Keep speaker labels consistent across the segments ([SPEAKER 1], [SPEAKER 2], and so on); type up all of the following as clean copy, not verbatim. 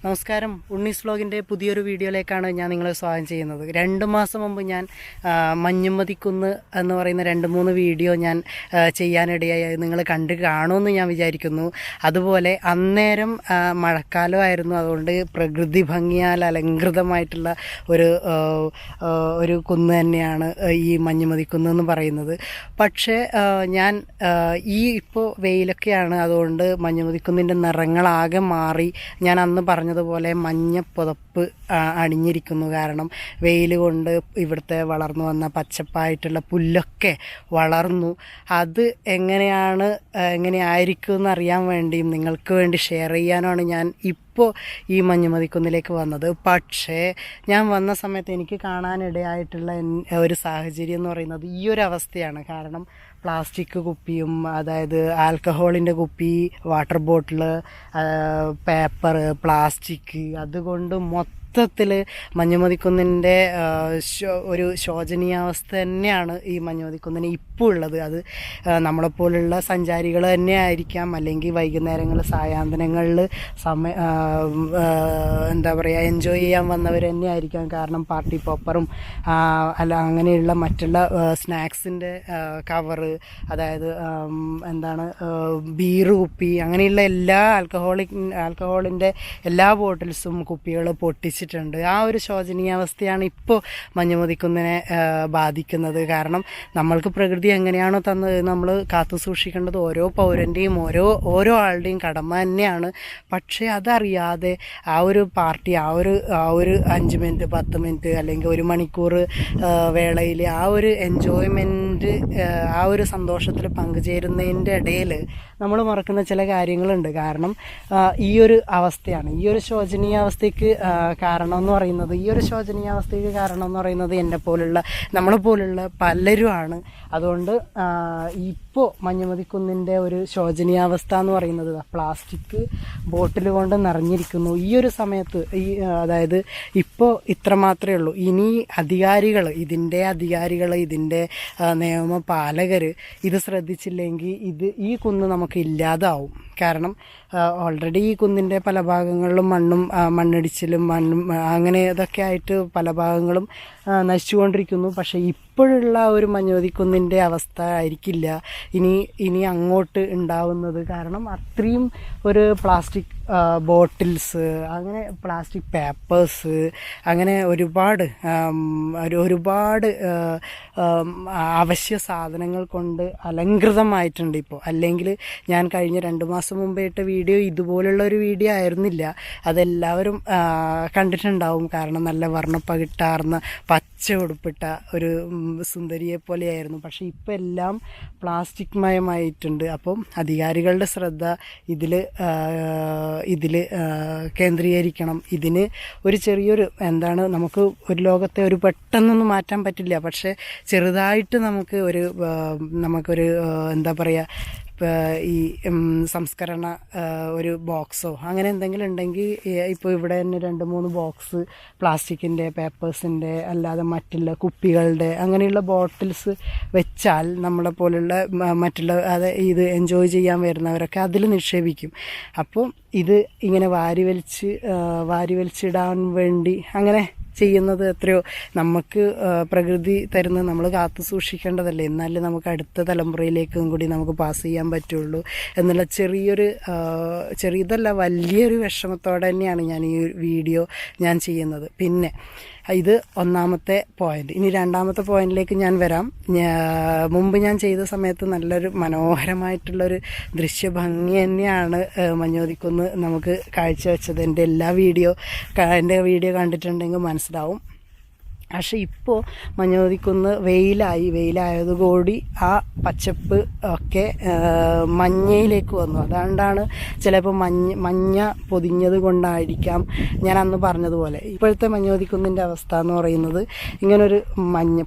[SPEAKER 1] നമസ്കാരം. ഉണ്ണീസ് വ്ലോഗിൻ്റെ പുതിയൊരു വീഡിയോയിലേക്കാണ് ഞാൻ നിങ്ങളെ സ്വാഗതം ചെയ്യുന്നത്. 2 മാസം മുമ്പ് ഞാൻ മഞ്ഞുമതിക്കുന്ന് എന്ന് പറയുന്ന 2-3 വീഡിയോ ഞാൻ ചെയ്യാനിടയായി. നിങ്ങൾ കണ്ട് കാണുമെന്ന് ഞാൻ വിചാരിക്കുന്നു. അതുപോലെ അന്നേരം മഴക്കാലമായിരുന്നു. അതുകൊണ്ട് പ്രകൃതി ഭംഗിയാൽ അലങ്കൃതമായിട്ടുള്ള ഒരു കുന്ന് തന്നെയാണ് ഈ മഞ്ഞുമതിക്കുന്ന് എന്ന് പറയുന്നത്. പക്ഷേ ഞാൻ ഇപ്പോൾ വെയിലൊക്കെയാണ്. അതുകൊണ്ട് മഞ്ഞുമതിക്കുന്നിൻ്റെ നിറങ്ങളാകെ മാറി. ഞാൻ അന്ന് പറഞ്ഞതുപോലെ മഞ്ഞ പുതപ്പ് അണിഞ്ഞിരിക്കുന്നു. കാരണം വെയിൽ കൊണ്ട് ഇവിടുത്തെ വളർന്നു വന്ന പച്ചപ്പായിട്ടുള്ള പുല്ലൊക്കെ വളർന്നു. അത് എങ്ങനെയായിരിക്കും എന്നറിയാൻ വേണ്ടിയും നിങ്ങൾക്ക് വേണ്ടി ഷെയർ ചെയ്യാനാണ് ഞാൻ ഇപ്പോൾ ഈ മഞ്ഞുമതിക്കുന്നിലേക്ക് വന്നത്. പക്ഷേ ഞാൻ വന്ന സമയത്ത് എനിക്ക് കാണാനിടയായിട്ടുള്ള ഒരു സാഹചര്യം എന്ന് പറയുന്നത് ഈ ഒരു അവസ്ഥയാണ്. കാരണം പ്ലാസ്റ്റിക് കുപ്പിയും, അതായത് ആൽക്കഹോളിൻ്റെ കുപ്പി, വാട്ടർ ബോട്ടിൽ, പേപ്പർ, പ്ലാസ്റ്റിക്, അതുകൊണ്ട് മൊത്തത്തിൽ മഞ്ഞുമതിക്കുന്നിൻ്റെ ഒരു ശോചനീയാവസ്ഥ തന്നെയാണ് ഈ മഞ്ഞുമതിക്കുന്നിന് ഇപ്പോൾ ഉള്ളത്. അത് നമ്മളെപ്പോലുള്ള സഞ്ചാരികൾ തന്നെ ആയിരിക്കാം, അല്ലെങ്കിൽ വൈകുന്നേരങ്ങളിൽ സായാന്തനങ്ങളിൽ എൻജോയ് ചെയ്യാൻ വന്നവർ തന്നെ ആയിരിക്കാം. കാരണം പാർട്ടി പോപ്പറും അങ്ങനെയുള്ള മറ്റുള്ള സ്നാക്സിൻ്റെ കവറ്, അതായത് ബീറ് കുപ്പി, അങ്ങനെയുള്ള എല്ലാ ആൽക്കഹോളിൻ്റെ എല്ലാ ബോട്ടിൽസും കുപ്പികൾ പൊട്ടിച്ചിട്ടുണ്ട്. ആ ഒരു ശോചനീയാവസ്ഥയാണ് ഇപ്പോൾ മഞ്ഞുമതിക്കുന്നിനെ ബാധിക്കുന്നത്. കാരണം നമ്മൾക്ക് പ്രകൃതി എങ്ങനെയാണോ തന്നത് നമ്മൾ കാത്തു സൂക്ഷിക്കേണ്ടത് ഓരോ പൗരൻ്റെയും ഓരോ ആളുടെയും കടമ തന്നെയാണ്. പക്ഷേ അതറിയാതെ ആ ഒരു പാർട്ടി ആ ഒരു 5 മിനിറ്റ് 10 മിനിറ്റ് അല്ലെങ്കിൽ 1 മണിക്കൂർ വേളയിൽ ആ ഒരു എൻജോയ്മെൻറ്റ്, ആ ഒരു സന്തോഷത്തിൽ പങ്കുചേരുന്നതിൻ്റെ ഇടയിൽ നമ്മൾ മറക്കുന്ന ചില കാര്യങ്ങളുണ്ട്. കാരണം ഈ ഒരു അവസ്ഥയാണ്, ഈ ഒരു ശോചനീയാവസ്ഥയ്ക്ക് കാരണം എന്ന് പറയുന്നത് നമ്മളെപ്പോലുള്ള പലരുമാണ്. അതുകൊണ്ട് ഇപ്പോൾ മഞ്ഞുമതിക്കുന്നിൻ്റെ ഒരു ശോചനീയാവസ്ഥ എന്ന് പറയുന്നത് പ്ലാസ്റ്റിക് ബോട്ടിൽ കൊണ്ട് നിറഞ്ഞിരിക്കുന്നു. ഈ ഒരു സമയത്ത് അതായത് ഇപ്പോൾ ഇത്ര മാത്രമേ ഉള്ളൂ. ഇനി ഇതിൻ്റെ നിയമപാലകർ ഇത് ശ്രദ്ധിച്ചില്ലെങ്കിൽ ഈ കുന്ന് നമുക്ക് ഇല്ലാതാവും. കാരണം ഓൾറെഡി ഈ കുന്നിൻ്റെ പല ഭാഗങ്ങളിലും മണ്ണിടിച്ചിലും അങ്ങനെ ഇതൊക്കെ ആയിട്ട് പല ഭാഗങ്ങളും നശിച്ചുകൊണ്ടിരിക്കുന്നു. പക്ഷേ ഇപ്പോഴുള്ള ഒരു മഞ്ഞുമതിക്കുന്നിൻ്റെ അവസ്ഥ ആയിരിക്കില്ല ഇനി അങ്ങോട്ട് ഉണ്ടാവുന്നത്. കാരണം അത്രയും ഒരു പ്ലാസ്റ്റിക് ബോട്ടിൽസ്, അങ്ങനെ പ്ലാസ്റ്റിക് പേപ്പേഴ്സ്, അങ്ങനെ ഒരുപാട് അവശ്യ സാധനങ്ങൾ കൊണ്ട് അലങ്കൃതമായിട്ടുണ്ട് ഇപ്പോൾ. അല്ലെങ്കിൽ ഞാൻ കഴിഞ്ഞ 2 മാസം മുമ്പേ ഇട്ട വീഡിയോ ഇതുപോലുള്ള ഒരു വീഡിയോ ആയിരുന്നില്ല. അതെല്ലാവരും കണ്ടിട്ടുണ്ടാവും. കാരണം നല്ല വർണ്ണപ്പകിട്ടാർന്ന പച്ച ഉടുപ്പിട്ട ഒരു സുന്ദരിയെ പോലെയായിരുന്നു. പക്ഷേ ഇപ്പം എല്ലാം പ്ലാസ്റ്റിക് മയമായിട്ടുണ്ട്. അപ്പം അധികാരികളുടെ ശ്രദ്ധ ഇതിൽ കേന്ദ്രീകരിക്കണം. ഇതിന് ഒരു ചെറിയൊരു നമുക്ക് ഒരു ലോകത്തെ ഒരു പെട്ടെന്നൊന്നും മാറ്റാൻ പറ്റില്ല. പക്ഷേ ചെറുതായിട്ട് നമുക്കൊരു ഈ സംസ്കരണ ഒരു ബോക്സോ അങ്ങനെ എന്തെങ്കിലും ഉണ്ടെങ്കിൽ, ഇപ്പോൾ ഇവിടെ തന്നെ 2-3 ബോക്സ് പ്ലാസ്റ്റിക്കിൻ്റെ, പേപ്പേഴ്സിൻ്റെ, അല്ലാതെ മറ്റുള്ള കുപ്പികളുടെ അങ്ങനെയുള്ള ബോട്ടിൽസ് വെച്ചാൽ നമ്മളെ പോലുള്ള മറ്റുള്ള ഇത് എൻജോയ് ചെയ്യാൻ വരുന്നവരൊക്കെ അതിൽ നിക്ഷേപിക്കും. അപ്പോൾ ഇത് ഇങ്ങനെ വാരി വലിച്ചിടാൻ വേണ്ടി അങ്ങനെ ചെയ്യുന്നത് എത്രയോ നമുക്ക് പ്രകൃതി തരുന്നത് നമ്മൾ കാത്തു സൂക്ഷിക്കേണ്ടതല്ലേ. എന്നാലേ നമുക്ക് അടുത്ത തലമുറയിലേക്കും കൂടി നമുക്ക് പാസ് ചെയ്യാൻ പറ്റുള്ളൂ എന്നുള്ള ചെറിയതല്ല വലിയൊരു വിഷമത്തോടെ തന്നെയാണ് ഞാൻ ഈ വീഡിയോ ചെയ്യുന്നത്. പിന്നെ ഇത് 1-ാമത്തെ പോയിന്റ്. ഇനി 2-ാമത്തെ പോയിന്റിലേക്ക് ഞാൻ വരാം. മുമ്പ് ഞാൻ ചെയ്ത സമയത്ത് നല്ലൊരു മനോഹരമായിട്ടുള്ളൊരു ദൃശ്യഭംഗി തന്നെയാണ് മഞ്ഞുമതിക്കുന്ന് നമുക്ക് കാഴ്ചവെച്ചത്. എൻ്റെ വീഡിയോ കണ്ടിട്ടുണ്ടെങ്കിൽ മനസ്സിലാവും. പക്ഷേ ഇപ്പോൾ മഞ്ഞുമതിക്കുന്ന് വെയിലായതുകൂടി ആ പച്ചപ്പ് ഒക്കെ മഞ്ഞയിലേക്ക് വന്നു. അതുകൊണ്ടാണ് ചിലപ്പോൾ മഞ്ഞ പൊതിഞ്ഞത് കൊണ്ടായിരിക്കാം ഞാൻ അന്ന് പറഞ്ഞതുപോലെ ഇപ്പോഴത്തെ മഞ്ഞുമതിക്കുന്നിൻ്റെ അവസ്ഥ എന്ന് പറയുന്നത് ഇങ്ങനൊരു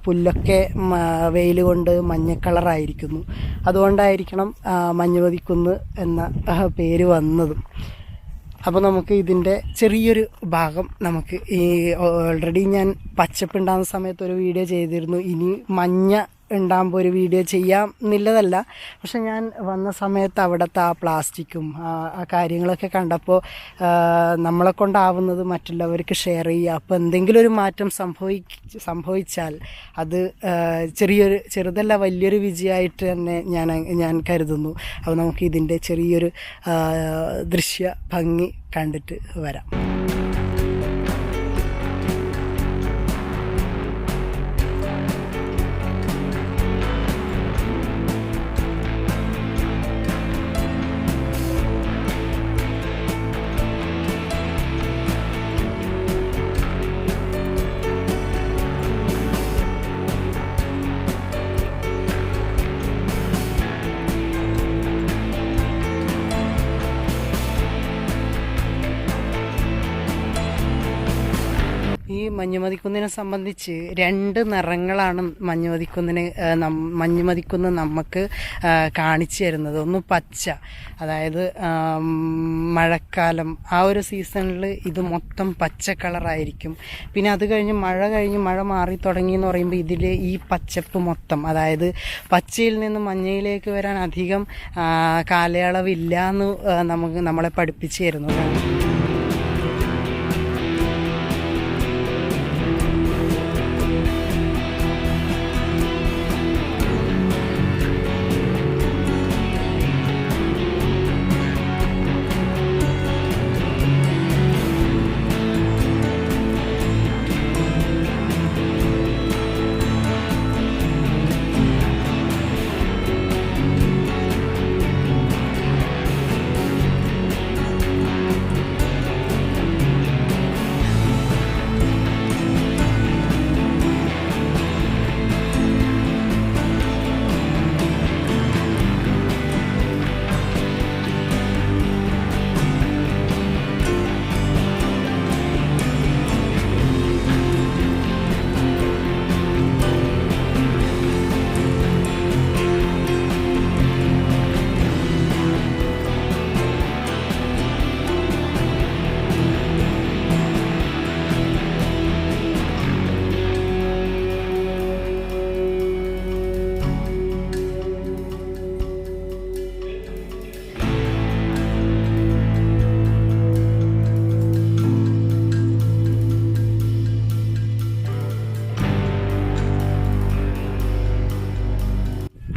[SPEAKER 1] പുല്ലൊക്കെ വെയിൽ കൊണ്ട് മഞ്ഞ കളറായിരിക്കുന്നു. അതുകൊണ്ടായിരിക്കണം മഞ്ഞുമതിക്കുന്ന് എന്ന പേര് വന്നതും. അപ്പോൾ നമുക്ക് ഇതിൻ്റെ ചെറിയൊരു ഭാഗം ഓൾറെഡി ഞാൻ പച്ചപ്പുണ്ടാകുന്ന സമയത്ത് ഒരു വീഡിയോ ചെയ്തിരുന്നു. ഇനി മഞ്ഞ ഉണ്ടാകുമ്പോൾ ഒരു വീഡിയോ ചെയ്യാം എന്നുള്ളതല്ല. പക്ഷെ ഞാൻ വന്ന സമയത്ത് അവിടുത്തെ ആ പ്ലാസ്റ്റിക്കും ആ കാര്യങ്ങളൊക്കെ കണ്ടപ്പോൾ നമ്മളെ കൊണ്ടാവുന്നത് മറ്റുള്ളവർക്ക് ഷെയർ ചെയ്യുക. അപ്പോൾ എന്തെങ്കിലും ഒരു മാറ്റം സംഭവിച്ചാൽ അത് ചെറുതല്ല വലിയൊരു വിജയമായിട്ട് തന്നെ ഞാൻ കരുതുന്നു. അപ്പോൾ നമുക്ക് ഇതിൻ്റെ ചെറിയൊരു ദൃശ്യ ഭംഗി കണ്ടിട്ട് വരാം. ഈ മഞ്ഞുമതിക്കുന്നിനെ സംബന്ധിച്ച് 2 നിറങ്ങളാണ് മഞ്ഞുമതിക്കുന്ന് നമുക്ക് കാണിച്ചു തരുന്നത്. ഒന്ന് പച്ച, അതായത് മഴക്കാലം ആ ഒരു സീസണിൽ ഇത് മൊത്തം പച്ച കളറായിരിക്കും. പിന്നെ അത് കഴിഞ്ഞ് മഴ മാറി തുടങ്ങി എന്ന് പറയുമ്പോൾ ഇതിൽ ഈ പച്ചപ്പ് മൊത്തം, അതായത് പച്ചയിൽ നിന്ന് മഞ്ഞയിലേക്ക് വരാൻ അധികം കാലയളവില്ല എന്ന് നമ്മളെ പഠിപ്പിച്ചു തരുന്നതാണ്.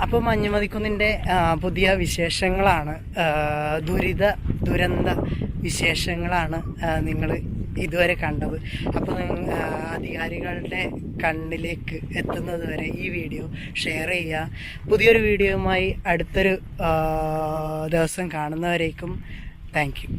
[SPEAKER 1] അപ്പോൾ മഞ്ഞുമതിക്കുന്നിൻ്റെ പുതിയ വിശേഷങ്ങളാണ്, ദുരന്ത വിശേഷങ്ങളാണ് നിങ്ങൾ ഇതുവരെ കണ്ടത്. അപ്പോൾ അധികാരികളുടെ കണ്ണിലേക്ക് എത്തുന്നത് വരെ ഈ വീഡിയോ ഷെയർ ചെയ്യുക. പുതിയൊരു വീഡിയോയുമായി അടുത്തൊരു ദിവസം കാണുന്നവരേക്കും താങ്ക് യു.